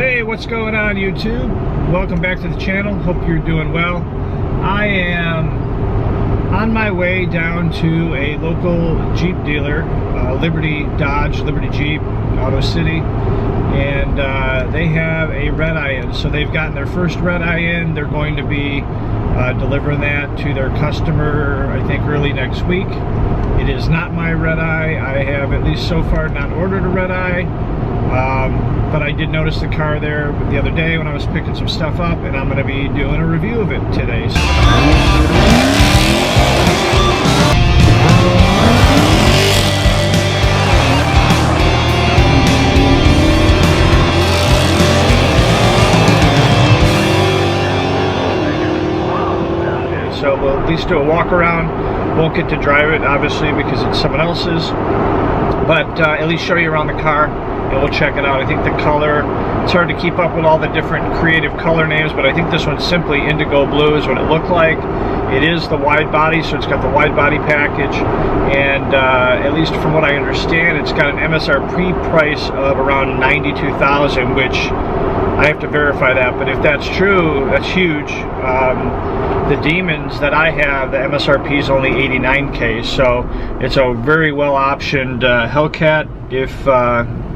Hey, what's going on YouTube? Welcome back to the channel. Hope you're doing well. I am on my way down to a local Jeep dealer, Dodge Liberty Jeep, Auto City, and they have a Redeye in. So they've gotten their first Redeye in. They're going to be delivering that to their customer, I think, early next week. It is not my Redeye. I have, at least so far, not ordered a Redeye. But I did notice the car there the other day when I was picking some stuff up, and I'm going to be doing a review of it today. So we'll at least do a walk around. Won't get to drive it, obviously, because it's someone else's, but at least show you around the car. And we'll check it out. I think the color, it's hard to keep up with all the different creative color names, but I think this one's simply indigo blue is what it looked like. It is the wide body, so it's got the wide body package, and at least from what I understand, it's got an MSRP price of around $92,000, which I have to verify that, but if that's true, that's huge. The Demons that I have, the MSRP is only $89K, so it's a very well optioned Hellcat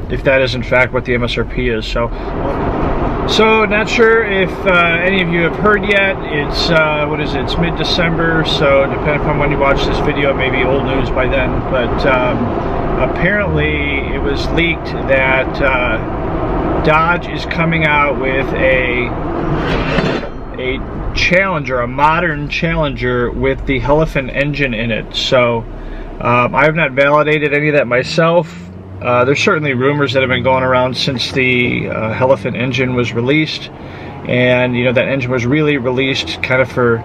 if that is in fact what the MSRP is. So not sure if any of you have heard yet. It's what is it? It's mid-December, so depending upon when you watch this video, it may be old news by then. But apparently, it was leaked that Dodge is coming out with a Challenger, a modern Challenger with the Elephant engine in it. So I have not validated any of that myself. There's certainly rumors that have been going around since the Elephant engine was released, and you know that engine was really released kind of for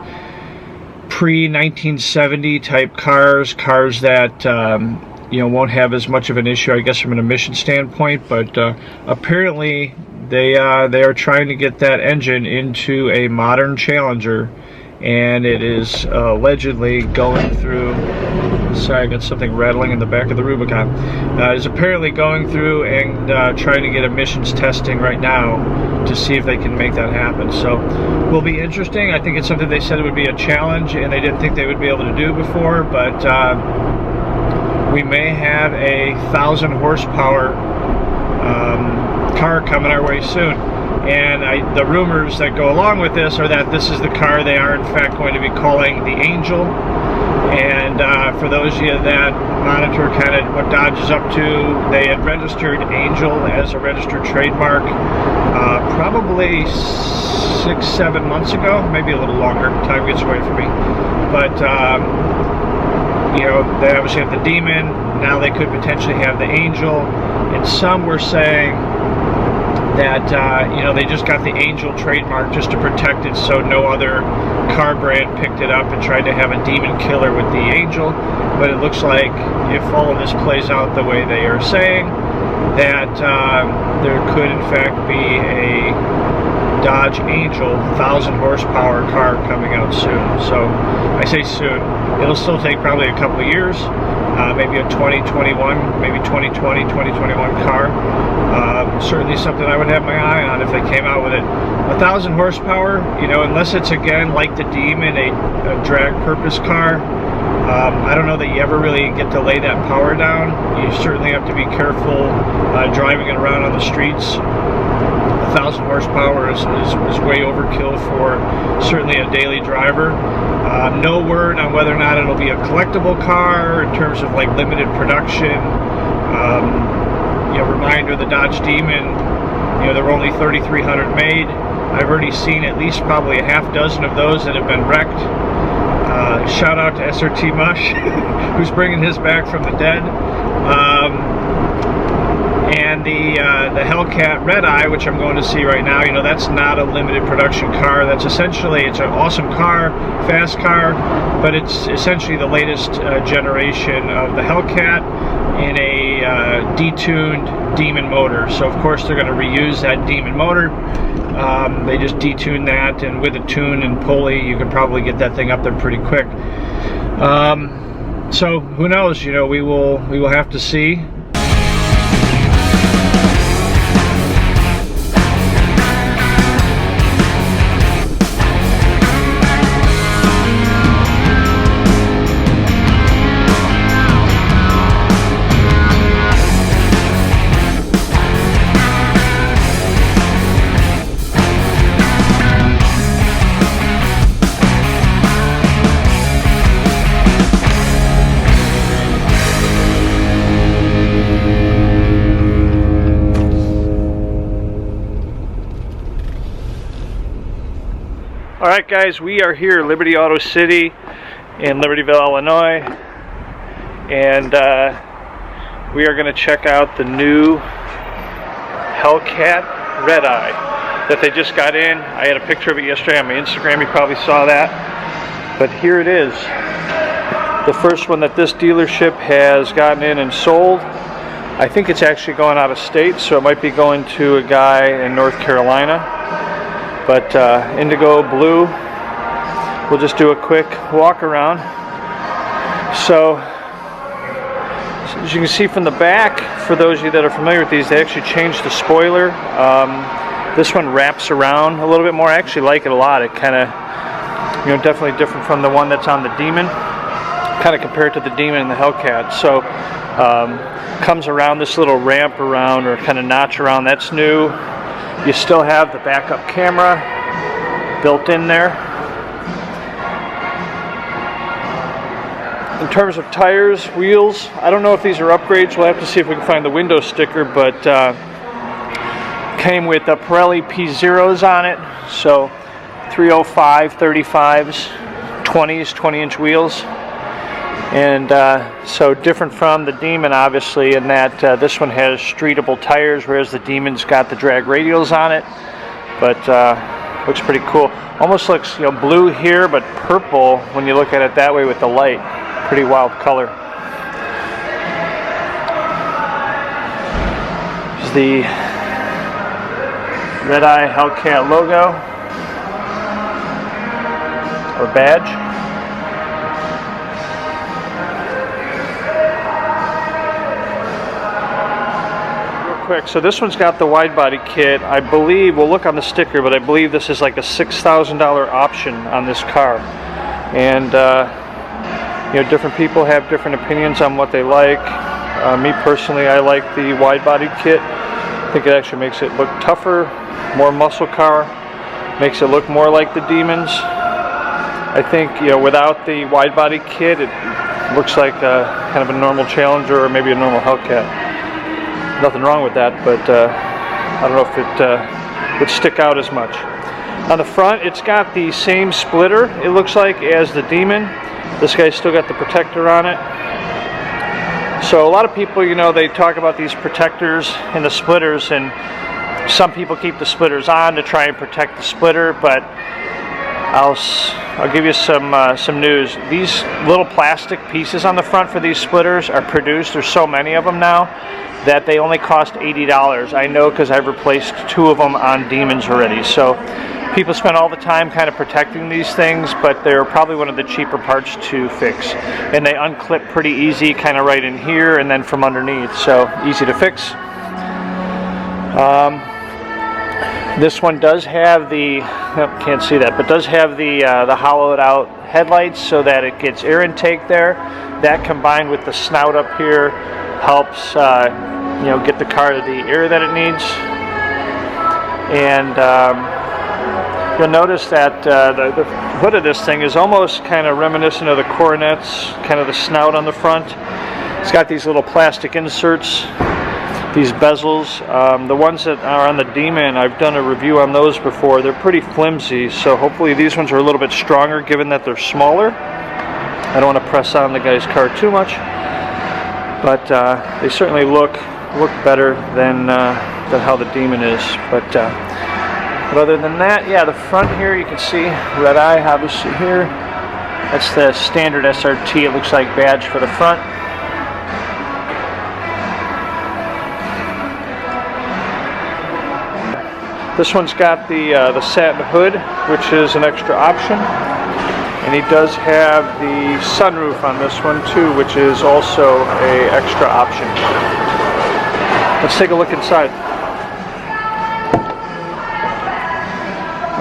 pre-1970 type cars that you know, won't have as much of an issue, I guess, from an emission standpoint. But apparently they are trying to get that engine into a modern Challenger, and it is allegedly going through. Sorry, I got something rattling in the back of the Rubicon. Is apparently going through and trying to get emissions testing right now to see if they can make that happen. So, will be interesting. I think it's something they said it would be a challenge, and they didn't think they would be able to do before. But we may have a 1,000 horsepower car coming our way soon. And the rumors that go along with this are that this is the car they are in fact going to be calling the Angel. And for those of you that monitor kind of what Dodge is up to, they had registered Angel as a registered trademark probably 6-7 months ago, maybe a little longer. Time gets away from me. But you know, they obviously have the Demon. Now they could potentially have the Angel. And some were saying that you know, they just got the Angel trademark just to protect it, so no other car brand picked it up and tried to have a demon killer with the Angel. But it looks like, if all of this plays out the way they are saying, that there could in fact be a Dodge Angel 1,000 horsepower car coming out soon. So I say soon. It'll still take probably a couple of years, maybe a 2021, maybe 2020, 2021 car. Certainly something I would have my eye on if they came out with it. 1,000 horsepower, you know, unless it's again like the Demon, a drag purpose car. I don't know that you ever really get to lay that power down. You certainly have to be careful driving it around on the streets. 1,000 horsepower is way overkill for certainly a daily driver. No word on whether or not it'll be a collectible car in terms of like limited production. You know, reminder, the Dodge Demon, you know, there were only 3,300 made. I've already seen at least probably a half dozen of those that have been wrecked. Shout out to SRT Mush, who's bringing his back from the dead. And the Hellcat Redeye, which I'm going to see right now, you know, that's not a limited production car. That's essentially, it's an awesome car, fast car, but it's essentially the latest generation of the Hellcat in a detuned Demon motor. So of course they're going to reuse that Demon motor. They just detune that, and with a tune and pulley, you can probably get that thing up there pretty quick. So who knows? You know, we will have to see. Alright guys, we are here at Liberty Auto City in Libertyville, Illinois, and we are going to check out the new Hellcat Redeye that they just got in. I had a picture of it yesterday on my Instagram, you probably saw that, but here it is. The first one that this dealership has gotten in and sold. I think it's actually going out of state, so it might be going to a guy in North Carolina. But indigo blue. We'll just do a quick walk around. So as you can see from the back, for those of you that are familiar with these, they actually changed the spoiler. This one wraps around a little bit more. I actually like it a lot. It kind of, definitely different from the one that's on the Demon. Kind of compared to the Demon and the Hellcat. So comes around this little ramp around, or kind of notch around. That's new. You still have the backup camera built in there. In terms of tires, wheels, I don't know if these are upgrades. We'll have to see if we can find the window sticker, but came with the Pirelli P0s on it. So 305, 35s, 20s, 20-inch wheels. And so different from the Demon, obviously, in that this one has streetable tires, whereas the Demon's got the drag radials on it. But looks pretty cool. Almost looks blue here, but purple when you look at it that way with the light. Pretty wild color. There's the Redeye Hellcat logo or badge. Quick, so this one's got the wide body kit. I believe, we'll look on the sticker, but I believe this is like a $6,000 option on this car. And different people have different opinions on what they like. Me personally, I like the wide body kit. I think it actually makes it look tougher, more muscle car, makes it look more like the Demons. I think without the wide body kit, it looks like kind of a normal Challenger or maybe a normal Hellcat. Nothing wrong with that, but I don't know if it would stick out as much. On the front, it's got the same splitter, it looks like, as the Demon. This guy's still got the protector on it. So a lot of people, they talk about these protectors and the splitters, and some people keep the splitters on to try and protect the splitter, but I'll give you some news. These little plastic pieces on the front for these splitters are produced, there's so many of them now, that they only cost $80. I know because I've replaced 2 of them on Demons already. So people spend all the time kind of protecting these things, but they're probably one of the cheaper parts to fix. And they unclip pretty easy, kind of right in here and then from underneath. So easy to fix. This one does have the, can't see that, but does have the hollowed out headlights so that it gets air intake there. That combined with the snout up here helps get the car the air that it needs. And you'll notice that the hood of this thing is almost kind of reminiscent of the Coronets, kind of the snout on the front. It's got these little plastic inserts, these bezels. The ones that are on the Demon, I've done a review on those before. They're pretty flimsy, so hopefully these ones are a little bit stronger given that they're smaller. I don't want to press on the guy's car too much, but they certainly look better than how the Demon is. But other than that, yeah, the front here you can see Redeye obviously here. That's the standard SRT. It looks like badge for the front. This one's got the satin hood, which is an extra option. And he does have the sunroof on this one too, which is also an extra option. Let's take a look inside.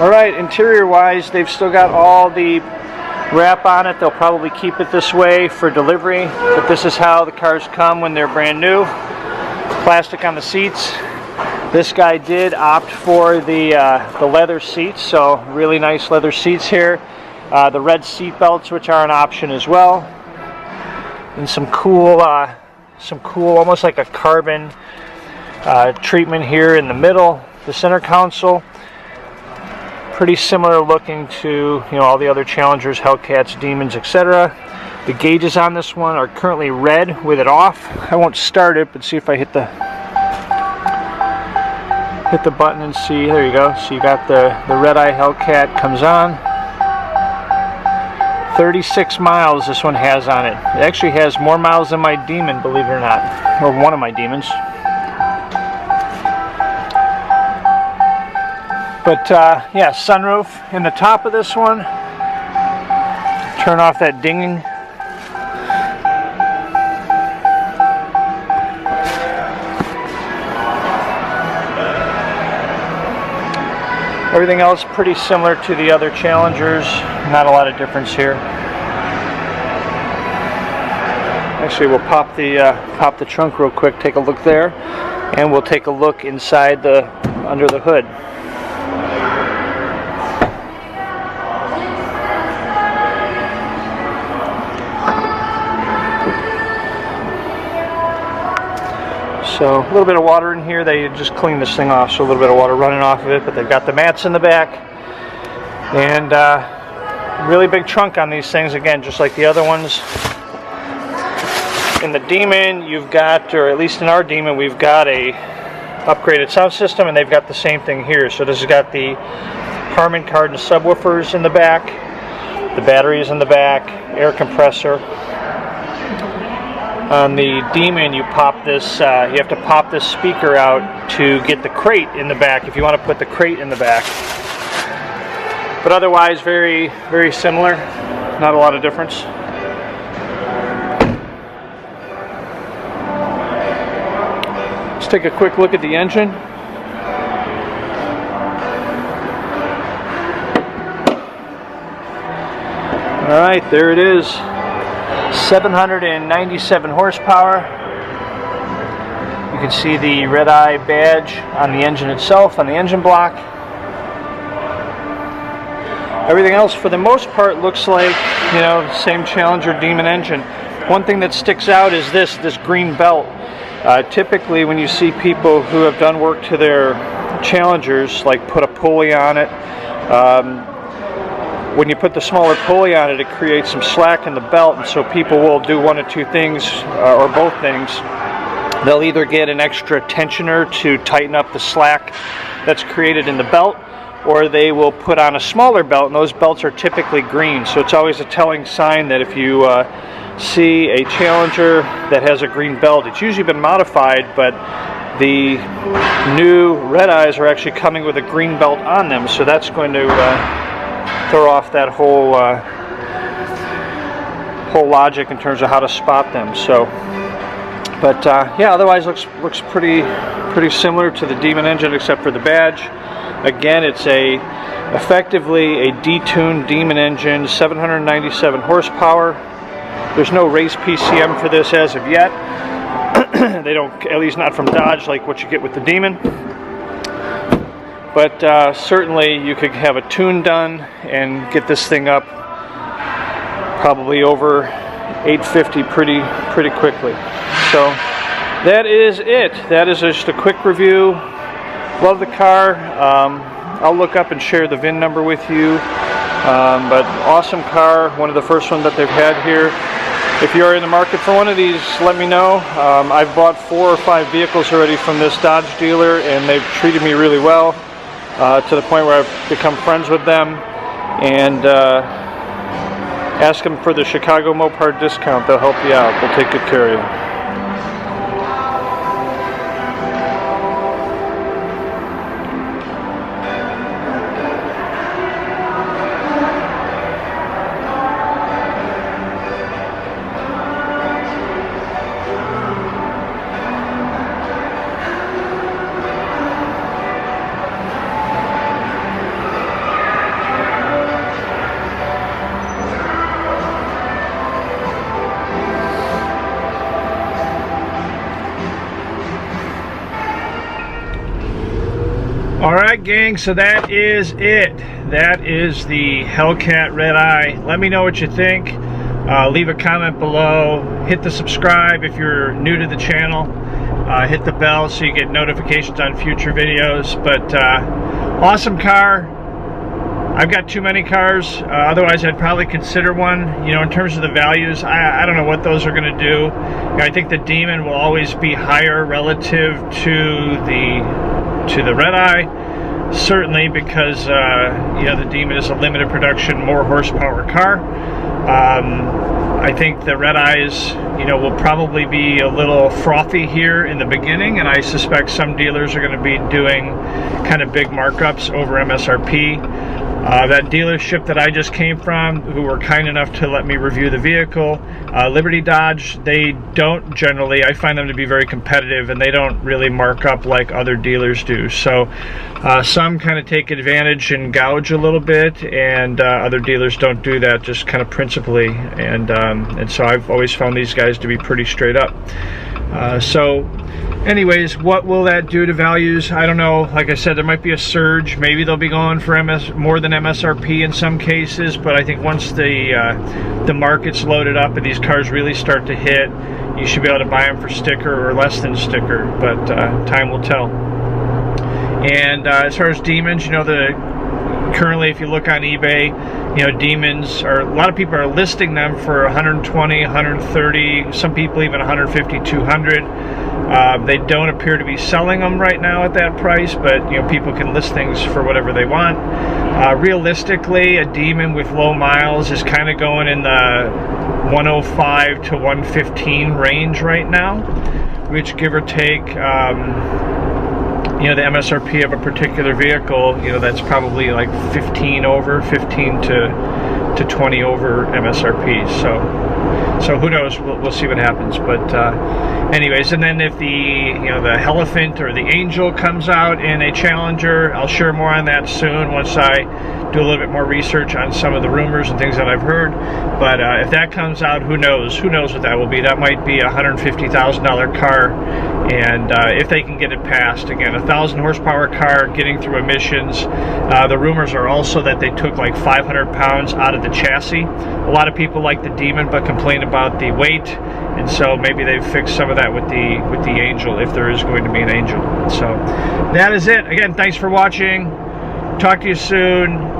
Alright, interior wise, they've still got all the wrap on it. They'll probably keep it this way for delivery, but this is how the cars come when they're brand new. Plastic on the seats. This guy did opt for the leather seats, so really nice leather seats here. The red seat belts, which are an option as well, and some cool, almost like a carbon treatment here in the middle, the center console. Pretty similar looking to, you know, all the other Challengers, Hellcats, Demons, etc. The gauges on this one are currently red with it off. I won't start it, but see if I hit the button and see. There you go. So you got the Redeye Hellcat comes on. 36 miles this one has on it. It actually has more miles than my Demon, believe it or not, or one of my Demons. But yeah, sunroof in the top of this one. Turn off that dinging. Everything else pretty similar to the other Challengers. Not a lot of difference here. Actually, we'll pop the trunk real quick. Take a look there, and we'll take a look inside under the hood. So a little bit of water in here. They just cleaned this thing off, so a little bit of water running off of it, but they've got the mats in the back. And really big trunk on these things, again, just like the other ones. In the Demon, you've got, or at least in our Demon, we've got a upgraded sound system, and they've got the same thing here. So this has got the Harman Kardon subwoofers in the back, the batteries in the back, air compressor. On the Demon, you pop this. You have to pop this speaker out to get the crate in the back if you want to put the crate in the back. But otherwise, very, very similar. Not a lot of difference. Let's take a quick look at the engine. All right, there it is. 797 horsepower. You can see the Redeye badge on the engine itself, on the engine block. Everything else, for the most part, looks like, you know, same Challenger Demon engine. One thing that sticks out is this green belt. Typically, when you see people who have done work to their Challengers, like put a pulley on it, when you put the smaller pulley on it, it creates some slack in the belt, and so people will do one of two things, or both things. They'll either get an extra tensioner to tighten up the slack that's created in the belt, or they will put on a smaller belt, and those belts are typically green. So it's always a telling sign that if you see a Challenger that has a green belt, it's usually been modified, but the new Redeyes are actually coming with a green belt on them, so that's going to throw off that whole logic in terms of how to spot them. So, but yeah, otherwise looks pretty similar to the Demon engine except for the badge. Again, it's effectively a detuned Demon engine, 797 horsepower. There's no race PCM for this as of yet. They don't, at least not from Dodge, like what you get with the Demon. But certainly you could have a tune done and get this thing up probably over 850 pretty quickly. So that is it. That is just a quick review. Love the car. I'll look up and share the VIN number with you. But awesome car. One of the first ones that they've had here. If you're in the market for one of these, let me know. I've bought 4 or 5 vehicles already from this Dodge dealer, and they've treated me really well. To the point where I've become friends with them, and ask them for the Chicago Mopar discount. They'll help you out. They'll take good care of you. Alright gang, so that is it. That is the Hellcat Redeye. Let me know what you think. Leave a comment below. Hit the subscribe if you're new to the channel. Hit the bell so you get notifications on future videos. But awesome car. I've got too many cars, otherwise I'd probably consider one. You know, in terms of the values, I don't know what those are going to do. You know, I think the Demon will always be higher relative to the Redeye, certainly because you know, the Demon is a limited production, more horsepower car. I think the Redeyes, you know, will probably be a little frothy here in the beginning, and I suspect some dealers are going to be doing kind of big markups over MSRP. That dealership that I just came from, who were kind enough to let me review the vehicle, Liberty Dodge, they don't generally, I find them to be very competitive, and they don't really mark up like other dealers do. So some kind of take advantage and gouge a little bit, and other dealers don't do that, just kind of principally. And so I've always found these guys to be pretty straight up. So anyways, what will that do to values? I don't know. Like I said, there might be a surge. Maybe they'll be going for more than MSRP in some cases, but I think once the market's loaded up and these cars really start to hit, you should be able to buy them for sticker or less than sticker, but time will tell. And as far as Demons, you know, currently, if you look on eBay, you know, Demons are, a lot of people are listing them for 120, 130, some people even 150, 200. They don't appear to be selling them right now at that price, but you know, people can list things for whatever they want. Realistically, a Demon with low miles is kind of going in the 105 to 115 range right now, which, give or take, you know, the MSRP of a particular vehicle, you know, that's probably like 15 to 20 over MSRP. So who knows? We'll see what happens. But anyways, and then if the, you know, the Elephant or the Angel comes out in a Challenger, I'll share more on that soon once I do a little bit more research on some of the rumors and things that I've heard. But if that comes out, who knows? Who knows what that will be? That might be a $150,000 car, and if they can get it passed, again, 1,000 horsepower car getting through emissions. The rumors are also that they took like 500 pounds out of the chassis. A lot of people like the Demon but complain about the weight, and so maybe they've fixed some of that with the Angel, if there is going to be an Angel. So that is it. Again, thanks for watching. Talk to you soon.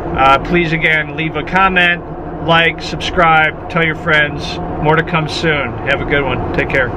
Please, again, leave a comment, like, subscribe, tell your friends. More to come soon. Have a good one. Take care.